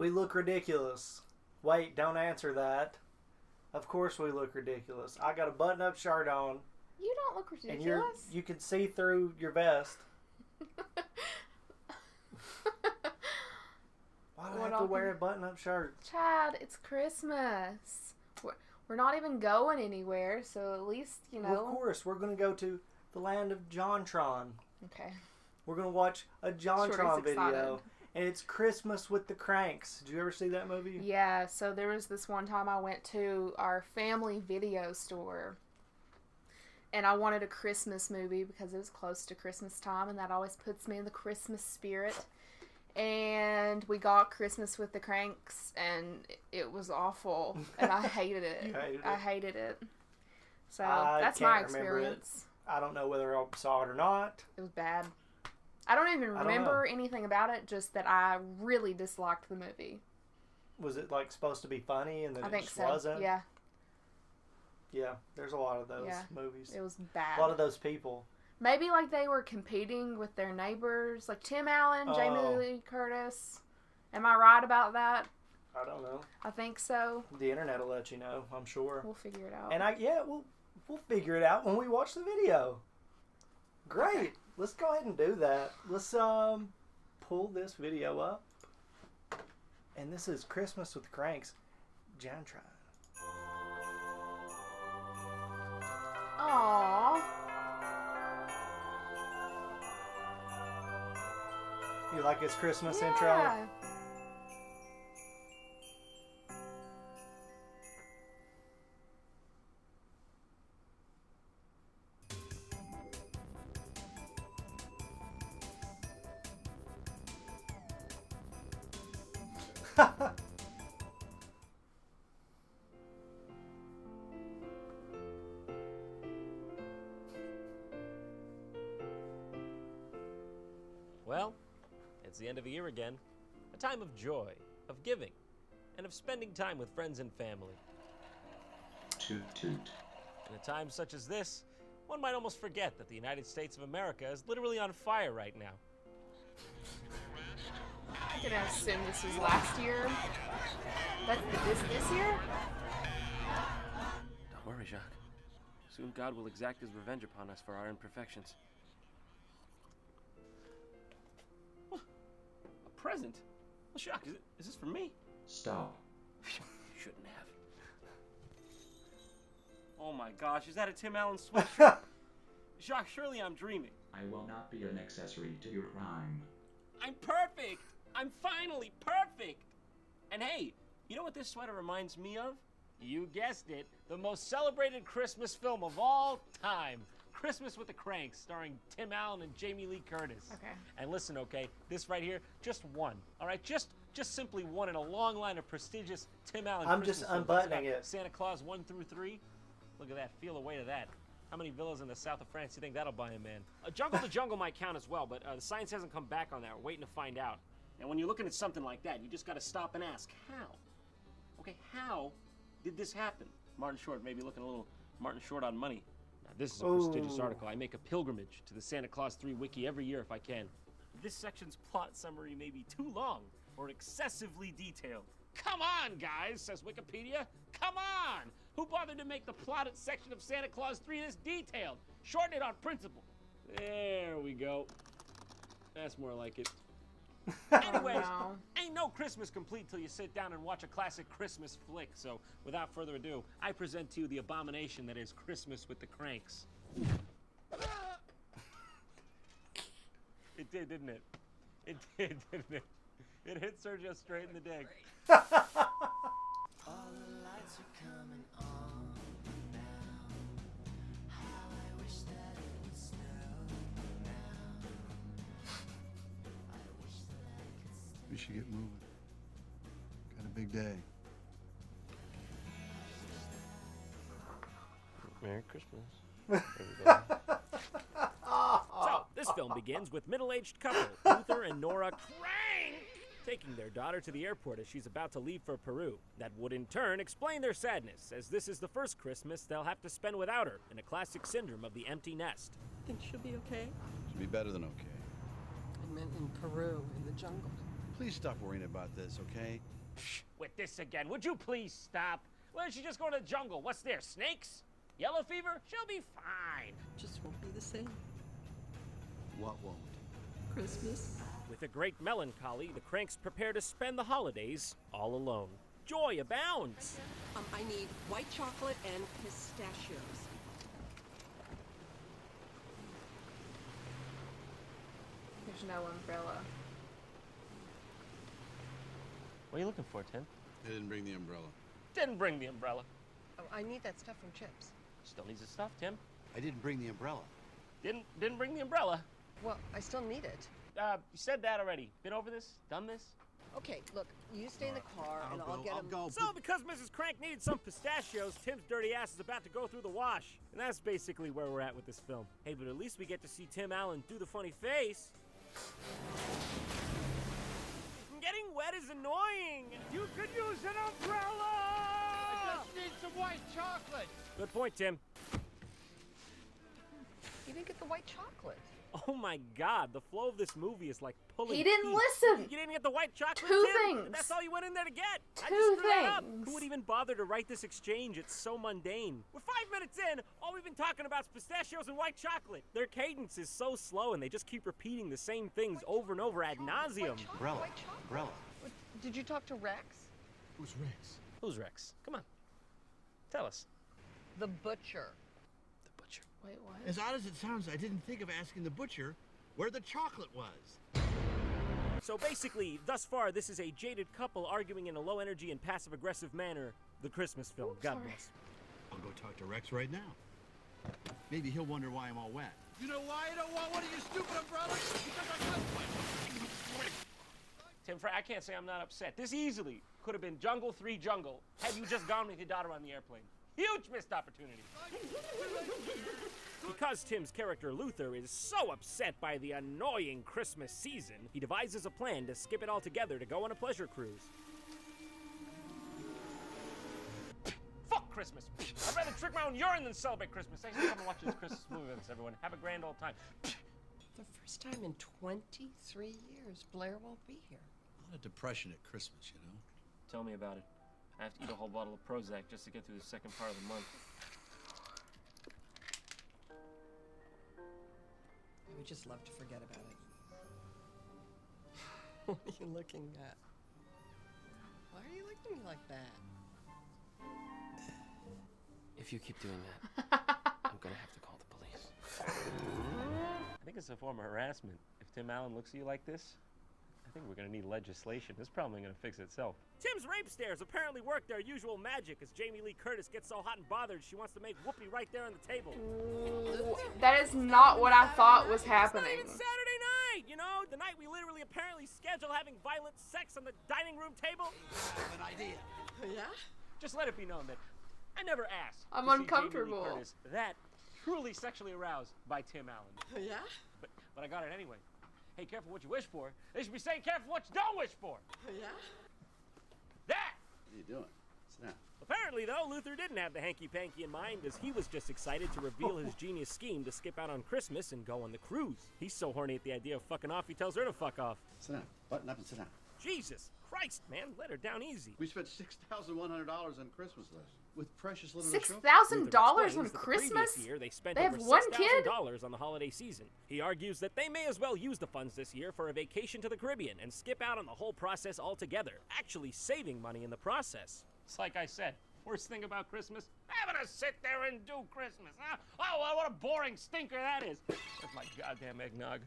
we look ridiculous? Wait, don't answer that. Of course we look ridiculous. I got a button-up shirt on. You don't look ridiculous. And you can see through your vest. Why do I have to wear a button-up shirt? Chad, it's Christmas. We're not even going anywhere, so at least, you know. Well, of course, we're going to go to the land of JonTron. Okay. We're going to watch a JonTron video. And it's Christmas with the Kranks. Did you ever see that movie? Yeah, so there was this one time I went to our family video store. And I wanted a Christmas movie because it was close to Christmas time, and that always puts me in the Christmas spirit. And we got Christmas with the Kranks, and it was awful, and I hated it. You hated it? I hated it. So that's my experience. I don't know whether I saw it or not. It was bad. I don't even remember anything about it, just that I really disliked the movie. Was it like supposed to be funny and then it just wasn't? wasn't? Yeah. Yeah, there's a lot of those movies. It was bad. A lot of those people. Maybe like they were competing with their neighbors, like Tim Allen, Jamie Lee Curtis. Am I right about that? I don't know. I think so. The internet will let you know, I'm sure. We'll figure it out. And we'll figure it out when we watch the video. Great. Okay. Let's go ahead and do that. Let's pull this video up. And this is Christmas with Kranks. JonTron. Aww. You like his Christmas intro? Well, it's the end of the year again. A time of joy, of giving, and of spending time with friends and family. Toot toot. In a time such as this, one might almost forget that the United States of America is literally on fire right now. I'm gonna assume this was last year. That's this year? Don't worry, Jacques. Soon God will exact his revenge upon us for our imperfections. A present? Well, Jacques, is this for me? Stop. You shouldn't have. Oh my gosh, is that a Tim Allen sweatshirt? Jacques, surely I'm dreaming. I will not be an accessory to your crime. I'm perfect! I'm finally perfect! And hey, you know what this sweater reminds me of? You guessed it, the most celebrated Christmas film of all time. Christmas with the Kranks, starring Tim Allen and Jamie Lee Curtis. Okay. And listen, okay, this right here, just one. All right, just simply one in a long line of prestigious Tim Allen I'm Christmas just films. unbuttoning it. Santa Claus 1 through 3. Look at that, feel the weight of that. How many villas in the south of France do you think that'll buy a man? Jungle to Jungle might count as well, but the science hasn't come back on that. We're waiting to find out. And when you're looking at something like that, you just got to stop and ask, how? Okay, how did this happen? Martin Short may be looking a little Martin Short on money. Now, this is a prestigious article. I make a pilgrimage to the Santa Claus 3 wiki every year if I can. This section's plot summary may be too long or excessively detailed. Come on, guys, says Wikipedia. Come on! Who bothered to make the plotted section of Santa Claus 3 this detailed? Shorten it on principle. There we go. That's more like it. Anyways, ain't no Christmas complete till you sit down and watch a classic Christmas flick. So, without further ado, I present to you the abomination that is Christmas with the Kranks. It did, didn't it? It did, didn't it? It hit Sergio straight in the dick. All the lights are coming on now. How I wish that it would snow now. I wish that I could stay. We should get moving. Got a big day. Merry Christmas, everybody. So, this film begins with middle-aged couple, Luther and Nora Krank, taking their daughter to the airport as she's about to leave for Peru. That would in turn explain their sadness, as this is the first Christmas they'll have to spend without her, in a classic syndrome of the empty nest. Think she'll be okay? Should be better than okay. I meant in Peru, in the jungle. Please stop worrying about this, okay? With this again, would you please stop? Why don't you just go to the jungle? What's there, snakes? Yellow fever? She'll be fine. Just won't be the same. What won't? Christmas. With a great melancholy, the Kranks prepare to spend the holidays all alone. Joy abounds. I need white chocolate and pistachios. There's no umbrella. What are you looking for, Tim? They didn't bring the umbrella. Didn't bring the umbrella. Oh, I need that stuff from Chips. Still needs the stuff, Tim. I didn't bring the umbrella. Didn't bring the umbrella. Well, I still need it. You said that already. Been over this? Done this? Okay, look, you stay in the car and I'll get him. So, because Mrs. Crank needed some pistachios, Tim's dirty ass is about to go through the wash. And that's basically where we're at with this film. Hey, but at least we get to see Tim Allen do the funny face. Getting wet is annoying. You could use an umbrella! I just need some white chocolate. Good point, Tim. You didn't get the white chocolate. Oh my god, the flow of this movie is like pulling He didn't teeth. listen. You didn't get the white chocolate, Two Tim? things. That's all you went in there to get. I Two just screwed that up. things. Who would even bother to write this exchange? It's so mundane. We're 5 minutes in. All we've been talking about is pistachios and white chocolate. Their cadence is so slow, and they just keep repeating the same things over and over ad nauseum. Umbrella. White chocolate. Umbrella. Did you talk to Rex? Who's Rex? Who's Rex? Come on. Tell us. The butcher. The butcher. Wait, what? As odd as it sounds, I didn't think of asking the butcher where the chocolate was. So basically, thus far, this is a jaded couple arguing in a low-energy and passive-aggressive manner. The Christmas film. God sorry. bless. I'll go talk to Rex right now. Maybe he'll wonder why I'm all wet. You know why I don't want one of your stupid umbrellas? Because I got one. Tim, I can't say I'm not upset. This easily could have been Jungle 3 Jungle had you just gone with your daughter on the airplane. Huge missed opportunity. Because Tim's character Luther is so upset by the annoying Christmas season, he devises a plan to skip it altogether to go on a pleasure cruise. Fuck Christmas! I'd rather drink my own urine than celebrate Christmas. Thanks for coming to watch this Christmas movie with us, everyone. Have a grand old time. The first time in 23 years, Blair won't be here. A lot of depression at Christmas, you know? Tell me about it. I have to eat a whole bottle of Prozac just to get through the second part of the month. I would just love to forget about it. What are you looking at? Why are you looking at me like that? If you keep doing that, I'm gonna have to call the police. I think it's a form of harassment. If Tim Allen looks at you like this, I think we're gonna need legislation. This problem ain't gonna fix itself. Tim's rape stares apparently work their usual magic as Jamie Lee Curtis gets so hot and bothered she wants to make Whoopi right there on the table. That is not what I thought was It's not happening. even Saturday night, you know? The night we literally apparently schedule having violent sex on the dining room table. I have an idea. Yeah? Just let it be known that I never asked I'm to see uncomfortable. Jamie Lee Curtis that truly sexually aroused by Tim Allen. Yeah? But I got it anyway. Hey, careful what you wish for. They should be saying careful what you don't wish for. Yeah? That! What are you doing? Sit down. Apparently, though, Luther didn't have the hanky-panky in mind, as he was just excited to reveal his genius scheme to skip out on Christmas and go on the cruise. He's so horny at the idea of fucking off, he tells her to fuck off. Sit down. Button up and sit down. Jesus Christ, man, let her down easy. We spent $6,100 on Christmas list with precious little $6,000 on Explains that the Christmas? previous year, they spent They have over one kid? $6,000 on the holiday season. He argues that they may as well use the funds this year for a vacation to the Caribbean and skip out on the whole process altogether, actually saving money in the process. It's like I said, worst thing about Christmas, having to sit there and do Christmas, huh? Oh, what a boring stinker that is. Where's my goddamn eggnog?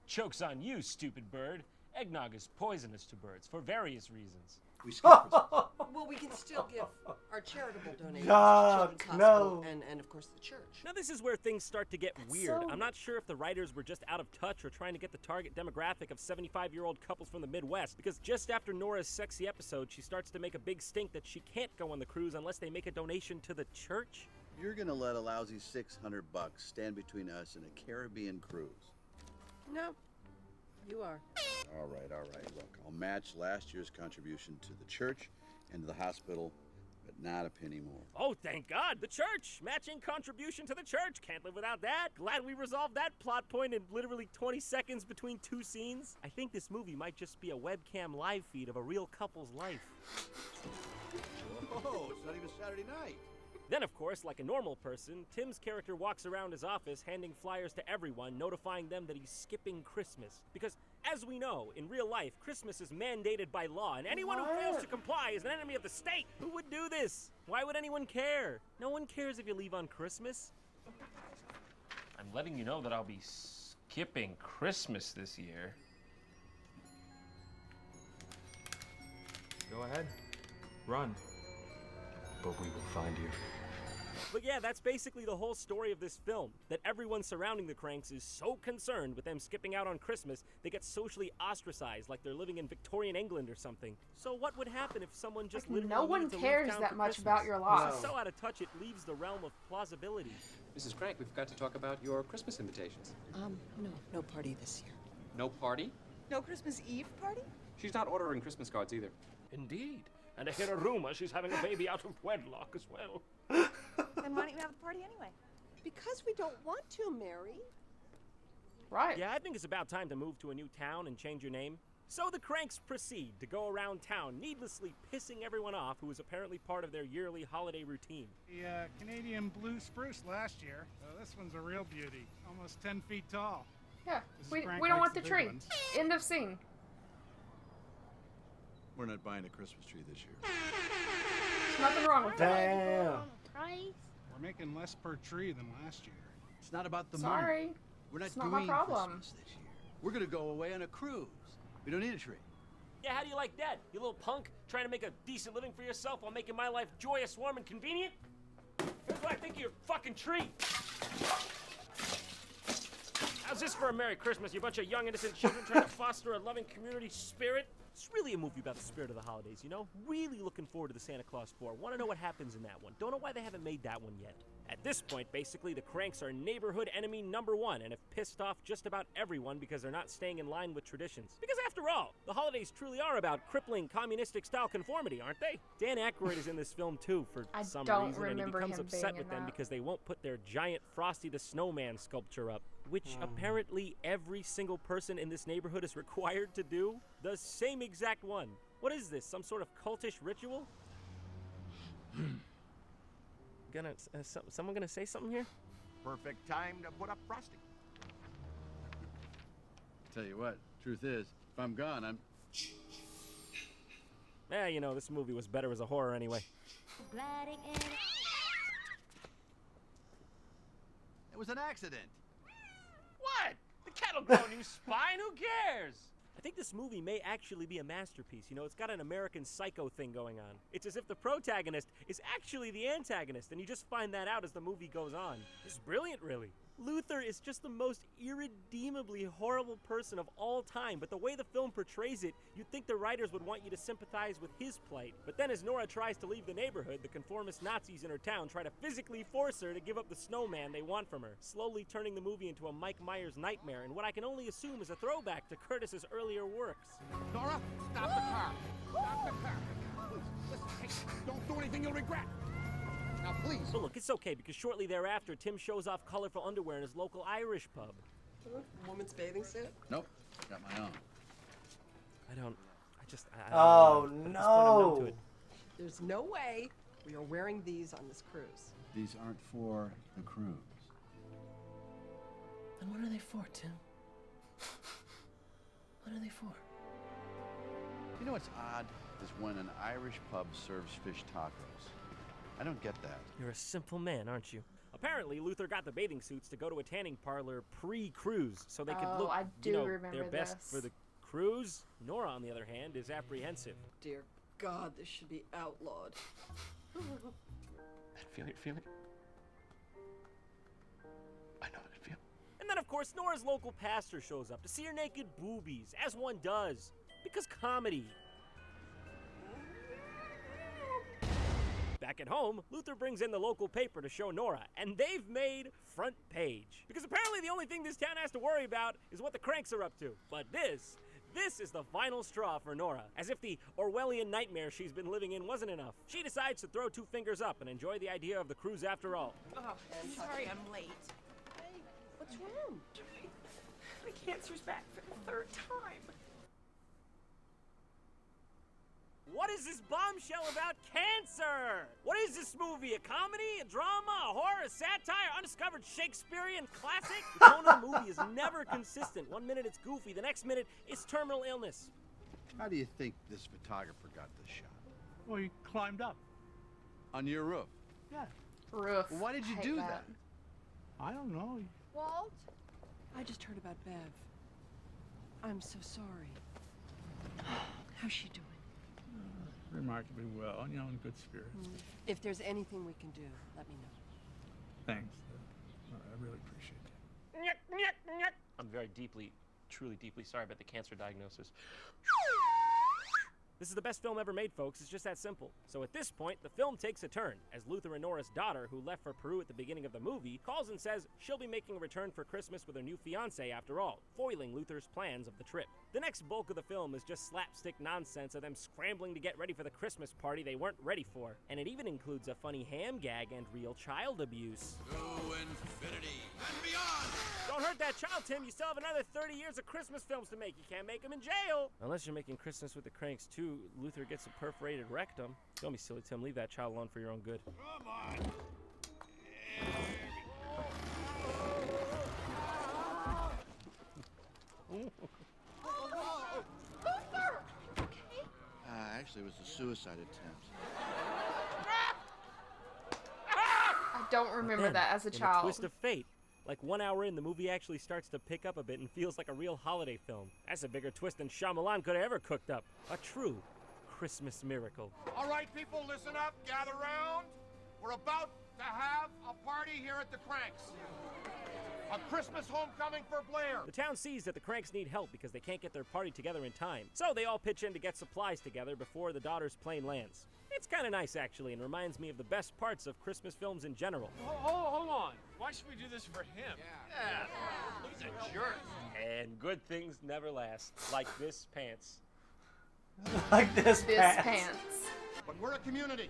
Joke's on you, stupid bird. Eggnog is poisonous to birds for various reasons. We skipped Christmas. Well, we can still give our charitable donations Yuck, to Children's Hospital no. and, of course, the church. Now this is where things start to get weird. so- I'm not sure if the writers were just out of touch or trying to get the target demographic of 75-year-old couples from the Midwest, because just after Nora's sexy episode, she starts to make a big stink that she can't go on the cruise unless they make a donation to the church. You're gonna let a lousy $600 stand between us and a Caribbean cruise. No, you are. All right. Look, I'll match last year's contribution to the church and to the hospital but not a penny more. Oh, thank God. The church. Matching contribution to the church. Can't live without that. Glad we resolved that plot point in literally 20 seconds between two scenes. I think this movie might just be a webcam live feed of a real couple's life. Whoa, it's not even Saturday night. Then, of course, like a normal person, Tim's character walks around his office handing flyers to everyone, notifying them that he's skipping Christmas. Because, as we know, in real life, Christmas is mandated by law, and anyone who fails to comply is an enemy of the state. Who would do this? Why would anyone care? No one cares if you leave on Christmas. I'm letting you know that I'll be skipping Christmas this year. Go ahead. Run. But we will find you. But yeah, that's basically the whole story of this film. That everyone surrounding the Kranks is so concerned with them skipping out on Christmas, they get socially ostracized like they're living in Victorian England or something. So what would happen if someone just Like, literally no one needed to leave cares town that for much Christmas? about your life. This is so out of touch, it leaves the realm of plausibility. Mrs. Crank, we forgot to talk about your Christmas invitations. No party this year. No party? No Christmas Eve party? She's not ordering Christmas cards either. Indeed. And I hear a rumor she's having a baby out of wedlock as well. Then why don't you have the party anyway? Because we don't want to, Mary. Right. Yeah, I think it's about time to move to a new town and change your name. So the Kranks proceed to go around town, needlessly pissing everyone off who is apparently part of their yearly holiday routine. The Canadian blue spruce last year. This one's a real beauty. Almost 10 feet tall. Yeah. Mrs. We Crank don't likes want the the big tree. ones. End of scene. We're not buying a Christmas tree this year. There's nothing wrong with that. Damn. We're making less per tree than last year. It's not about the money. Sorry. We're not It's not doing my problem. Christmas this year. We're gonna go away on a cruise. We don't need a tree. Yeah, how do you like that? You little punk, trying to make a decent living for yourself while making my life joyous, warm, and convenient? Here's what I think of your fucking tree. How's this for a Merry Christmas, you bunch of young, innocent children trying to foster a loving community spirit? It's really a movie about the spirit of the holidays, you know? Really looking forward to the Santa Claus 4. Want to know what happens in that one. Don't know why they haven't made that one yet. At this point, basically, the Kranks are neighborhood enemy number one and have pissed off just about everyone because they're not staying in line with traditions. Because after all, the holidays truly are about crippling communistic-style conformity, aren't they? Dan Aykroyd is in this film, too, for I some don't reason, and he remember becomes him upset being with in them that. because they won't put their giant Frosty the Snowman sculpture up, which apparently every single person in this neighborhood is required to do. The same exact one. What is this, some sort of cultish ritual? Someone gonna say something here? Perfect time to put up frosting. Tell you what, truth is, if I'm gone, I'm... Yeah, you know, this movie was better as a horror anyway. It was an accident. What? The cat'll grow a new spine? Who cares? I think this movie may actually be a masterpiece. You know, it's got an American Psycho thing going on. It's as if the protagonist is actually the antagonist, and you just find that out as the movie goes on. It's brilliant, really. Luther is just the most irredeemably horrible person of all time, but the way the film portrays it, you'd think the writers would want you to sympathize with his plight. But then as Nora tries to leave the neighborhood, the conformist Nazis in her town try to physically force her to give up the snowman they want from her, slowly turning the movie into a Mike Myers nightmare in what I can only assume is a throwback to Curtis's earlier works. Nora, stop the car. Stop the car. Listen, hey, don't do anything you'll regret. Now, please. But look, it's okay, because shortly thereafter, Tim shows off colorful underwear in his local Irish pub. Woman's bathing suit? Nope, got my own. I don't Oh, know. I'm just kinda numb to no. it. There's no way we are wearing these on this cruise. These aren't for the cruise. Then what are they for, Tim? What are they for? You know what's odd is when an Irish pub serves fish tacos. I don't get that. You're a simple man, aren't you? Apparently, Luther got the bathing suits to go to a tanning parlor pre-cruise, so they could Oh, look, I do you know, remember their best this. for the cruise. Nora, on the other hand, is apprehensive. Dear God, this should be outlawed. Feel it, feel it. I know that feel. And then, of course, Nora's local pastor shows up to see her naked boobies, as one does, because comedy. Back at home, Luther brings in the local paper to show Nora, and they've made front page. Because apparently the only thing this town has to worry about is what the Kranks are up to. But this This is the final straw for Nora. As if the Orwellian nightmare she's been living in wasn't enough, she decides to throw 2 fingers up and enjoy the idea of the cruise after all. Oh, sorry I'm late. Hey, what's wrong? My cancer's back for the 3rd time. What is this bombshell about cancer? What is this movie? A comedy? A drama? A horror? A satire? Undiscovered Shakespearean classic? The tone of the movie is never consistent. 1 minute it's goofy, the next minute it's terminal illness. How do you think this photographer got this shot? Well, he climbed up. On your roof? Yeah. Roof. Well, why did you Hate do that? I don't know. Walt? I just heard about Bev. I'm so sorry. How's she doing? Remarkably well, you know, in good spirits. If there's anything we can do, let me know. Thanks. I really appreciate it. I'm very deeply, truly deeply sorry about the cancer diagnosis. This is the best film ever made, folks. It's just that simple. So at this point, the film takes a turn, as Luther and Nora's daughter, who left for Peru at the beginning of the movie, calls and says she'll be making a return for Christmas with her new fiancé after all, foiling Luther's plans of the trip. The next bulk of the film is just slapstick nonsense of them scrambling to get ready for the Christmas party they weren't ready for. And it even includes a funny ham gag and real child abuse. To infinity and beyond! Don't hurt that child, Tim. You still have another 30 years of Christmas films to make. You can't make them in jail. Unless you're making Christmas with the Kranks, too. Luther gets a perforated rectum. Don't be silly, Tim. Leave that child alone for your own good. Come on! Actually, it was a suicide attempt. I don't remember Then, that as a in child. a twist of fate, like 1 hour in, the movie actually starts to pick up a bit and feels like a real holiday film. That's a bigger twist than Shyamalan could have ever cooked up. A true Christmas miracle. All right, people, listen up. Gather round. We're about to have a party here at the Kranks. A Christmas homecoming for Blair. The town sees that the Kranks need help because they can't get their party together in time. So they all pitch in to get supplies together before the daughter's plane lands. It's kind of nice, actually, and reminds me of the best parts of Christmas films in general. Hold on. Why should we do this for him? Yeah. He's a jerk. And good things never last, like this pants. Like this This pants. pants. But we're a community,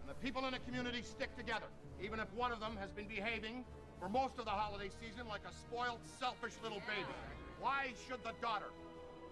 and the people in a community stick together, even if one of them has been behaving for most of the holiday season like a spoiled, selfish little baby. Why should the daughter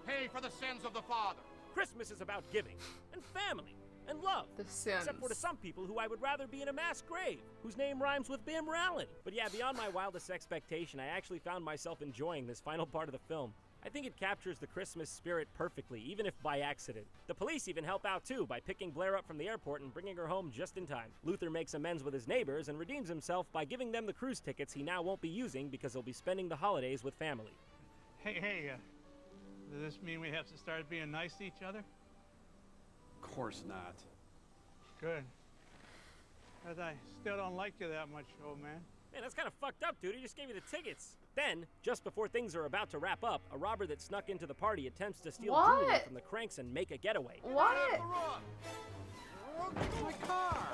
pay for the sins of the father? Christmas is about giving, and family, and love. The Sims. Except for to some people who I would rather be in a mass grave, whose name rhymes with Bim Rallin. But yeah, beyond my wildest expectation, I actually found myself enjoying this final part of the film. I think it captures the Christmas spirit perfectly, even if by accident. The police even help out too, by picking Blair up from the airport and bringing her home just in time. Luther makes amends with his neighbors and redeems himself by giving them the cruise tickets he now won't be using because he'll be spending the holidays with family. Hey, does this mean we have to start being nice to each other? Of course not. Good. Because I still don't like you that much, old man. Man, that's kind of fucked up, dude. He just gave you the tickets. Then, just before things are about to wrap up, a robber that snuck into the party attempts to steal jewelry What? from the Kranks and make a getaway. What? My car!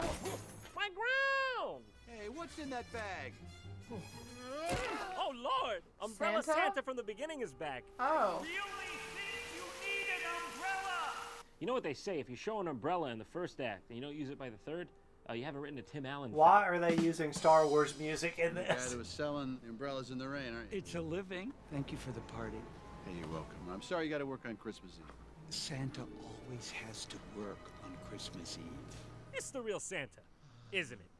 My ground! Hey, what's in that bag? Oh, Lord! Umbrella Santa? Santa from the beginning is back. Oh. You know what they say, if you show an umbrella in the first act and you don't use it by the third, you haven't written a Tim Allen film. Why are they using Star Wars music in The guy this? that was selling umbrellas in the rain, aren't you? It's a living. Thank you for the party. Hey, you're welcome. I'm sorry you got to work on Christmas Eve. Santa always has to work on Christmas Eve. It's the real Santa, isn't it?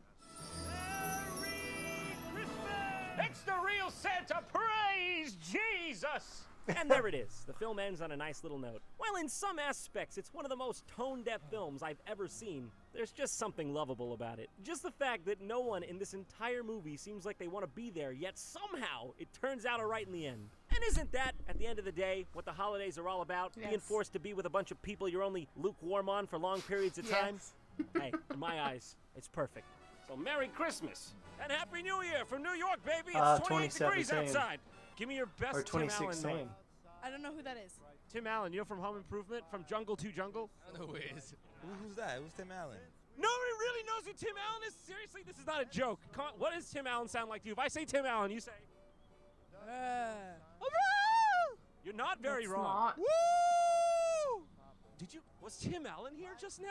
Merry Christmas! It's the real Santa! Praise Jesus! And there it is. The film ends on a nice little note. While in some aspects it's one of the most tone-deaf films I've ever seen, there's just something lovable about it. Just the fact that no one in this entire movie seems like they want to be there, yet somehow it turns out alright in the end. And isn't that, at the end of the day, what the holidays are all about? Yes. Being forced to be with a bunch of people you're only lukewarm on for long periods of time? Yes. Hey, in my eyes, it's perfect. So Merry Christmas and Happy New Year from New York, baby. It's 28 degrees 2017. outside. Give me your best Or Tim Allen 2016. note. I don't know who that is. Tim Allen, you know from Home Improvement, from Jungle to Jungle? I don't know who it is. Who's that? Who's Tim Allen? Nobody really knows who Tim Allen is? Seriously, this is not a joke. Come on, what does Tim Allen sound like to you? If I say Tim Allen, you say... You're not very It's wrong. not. Woo! Was Tim Allen here just now?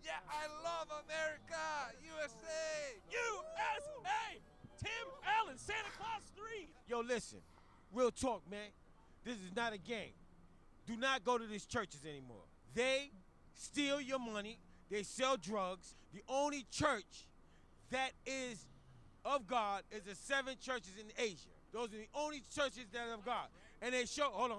Yeah, I love America! USA! USA! Tim Allen, Santa Claus 3! Yo, listen. Real talk, man. This is not a game. Do not go to these churches anymore. They steal your money. They sell drugs. The only church that is of God is the 7 churches in Asia. Those are the only churches that are of God. And they show, hold on.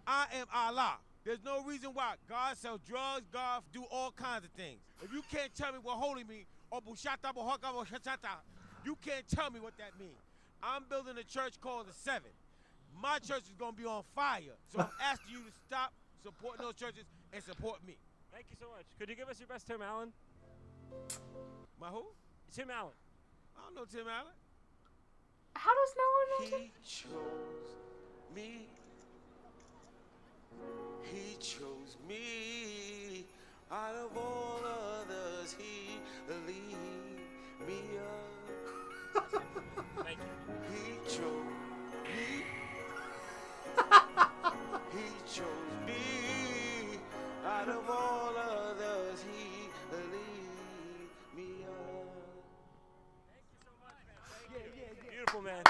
I am Allah. There's no reason why. God sells drugs, God do all kinds of things. If you can't tell me what holy means, or bushata, bohaka, boshata, you can't tell me what that means. I'm building a church called the 7. My church is going to be on fire. So I'm asking you to stop supporting those churches and support me. Thank you so much. Could you give us your best Tim Allen? My who? Tim Allen. I don't know Tim Allen. How does no one know Tim? He chose me. He chose me. Out of all others, he lead me up. Thank you. He chose me. He chose me. Out of all others, he lead me up. Beautiful, man.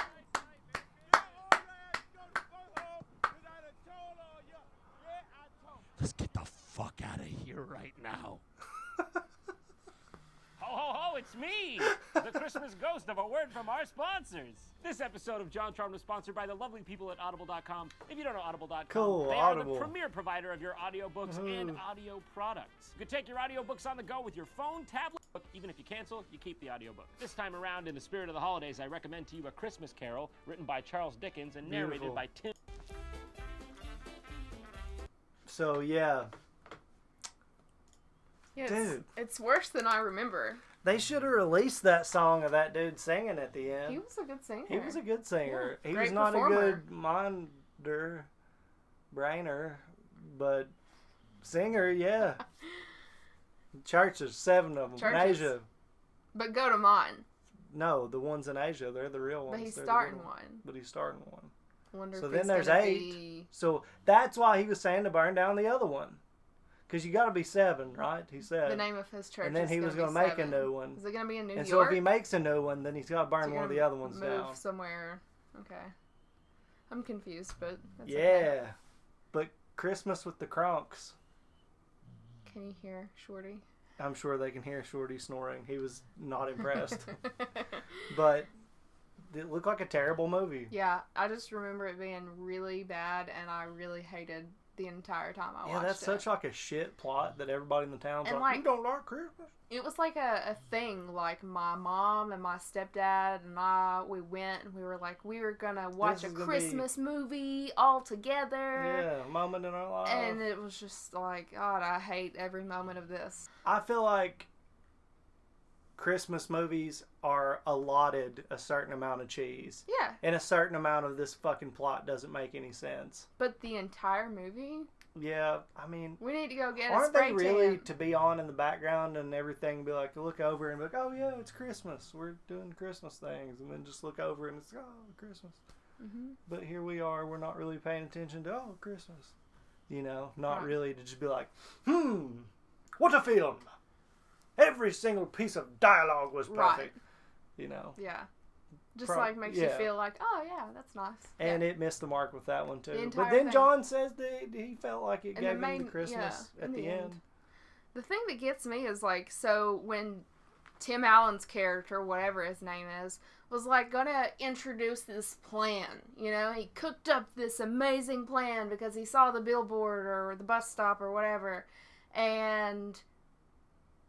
Let's get the fuck out of here right now. Ho, ho, ho, it's me, the Christmas ghost of a word from our sponsors. This episode of John Tron was sponsored by the lovely people at Audible.com. If you don't know Audible.com, Cool, they Audible. are the premier provider of your audiobooks and audio products. You can take your audiobooks on the go with your phone, tablet, book. Even if you cancel, you keep the audiobook. This time around, in the spirit of the holidays, I recommend to you A Christmas Carol, written by Charles Dickens and narrated Beautiful. by Tim. So yeah, Yeah, Dude. it's worse than I remember. they should have released that song of that dude singing at the end. He was a good singer. He was a good singer. Yeah, He great was not performer. a good minder, brainer, but singer, yeah. Churches, 7 of them. Churches. In Asia. But go to mine. No, the ones in Asia, they're the real ones. But he's They're the starting good ones. one. But he's starting one. Wonder So if then he's there's gonna 8. be- So that's why he was saying to burn down the other one. Because you got to be 7, right? He said. The name of his church And then is he was going to make be a 7. new one. Is it going to be in New And York? so if he makes a new one, then he's got to burn So one of the you're other ones move down. somewhere. Okay. I'm confused, but that's Yeah. okay. But Christmas with the Kranks. Can you hear Shorty? I'm sure they can hear Shorty snoring. He was not impressed. But it looked like a terrible movie. Yeah, I just remember it being really bad, and I really hated the entire time I watched Yeah, that's it. such like a shit plot that everybody in the town's And, like, like, you don't like Christmas? It was like a thing. Like, my mom and my stepdad and we went and we were like, we were gonna watch a is gonna Christmas movie all together. Yeah, a moment in our life. And it was just like, God, I hate every moment of this. I feel like Christmas movies are allotted a certain amount of cheese. Yeah. And a certain amount of this fucking plot doesn't make any sense. But the entire movie, Yeah, I mean, we need to go get a aren't spray they really tan. to be on in the background and everything? Be like, look over and be like, oh yeah, it's Christmas. We're doing Christmas things, and then just look over and it's Christmas. Mm-hmm. But here we are. We're not really paying attention to Christmas. You know, not Right. really to just be like, what a film. Every single piece of dialogue was perfect. Right. You know. Yeah. Just makes you feel like, oh yeah, that's nice. And it missed the mark with that one too. The But entire then thing. John says that he felt like it And gave him the Christmas yeah, at in the end. The thing that gets me is like, so when Tim Allen's character, whatever his name is, was like gonna introduce this plan, you know, he cooked up this amazing plan because he saw the billboard or the bus stop or whatever, and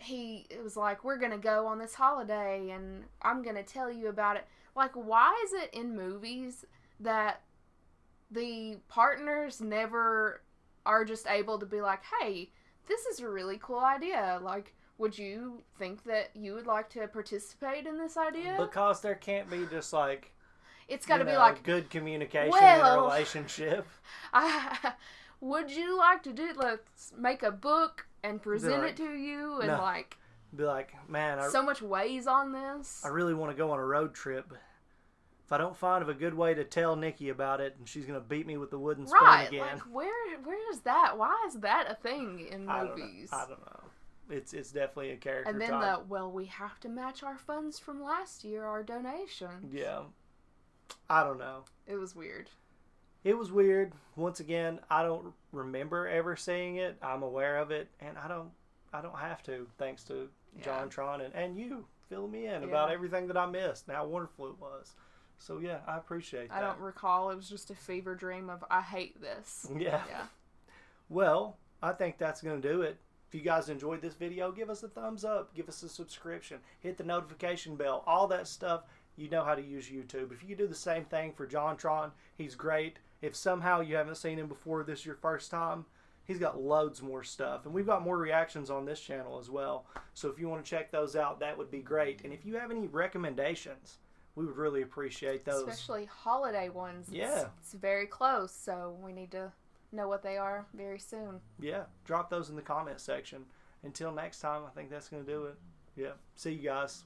it was like, we're gonna go on this holiday and I'm gonna tell you about it. Like, why is it in movies that the partners never are just able to be like, hey, this is a really cool idea. Like, would you think that you would like to participate in this idea? Because there can't be just like, It's got to be know, like, good communication well, in a relationship. Would you like to let's make a book and present like, it to you and no. like, Be like, man, so much weighs on this. I really want to go on a road trip. if I don't find of a good way to tell Nikki about it, and she's gonna beat me with the wooden spoon Right, again. like where is that? Why is that a thing in movies? I don't know. It's definitely a character. And then type. we have to match our funds from last year, our donation. Yeah. I don't know. It was weird. It was weird. Once again, I don't remember ever seeing it. I'm aware of it, and I don't have to, thanks to John Tron and you filling me in about everything that I missed and how wonderful it was. So yeah, I appreciate that. I don't recall. It was just a fever dream of I hate this. Yeah. Well, I think that's going to do it. If you guys enjoyed this video, give us a thumbs up, give us a subscription, hit the notification bell, all that stuff. You know how to use YouTube. If you do the same thing for John Tron, he's great. If somehow you haven't seen him before, this is your first time, he's got loads more stuff. And we've got more reactions on this channel as well. So if you want to check those out, that would be great. And if you have any recommendations, we would really appreciate those. Especially holiday ones. Yeah. It's very close, so we need to know what they are very soon. Yeah. Drop those in the comment section. Until next time, I think that's going to do it. Yeah. See you guys.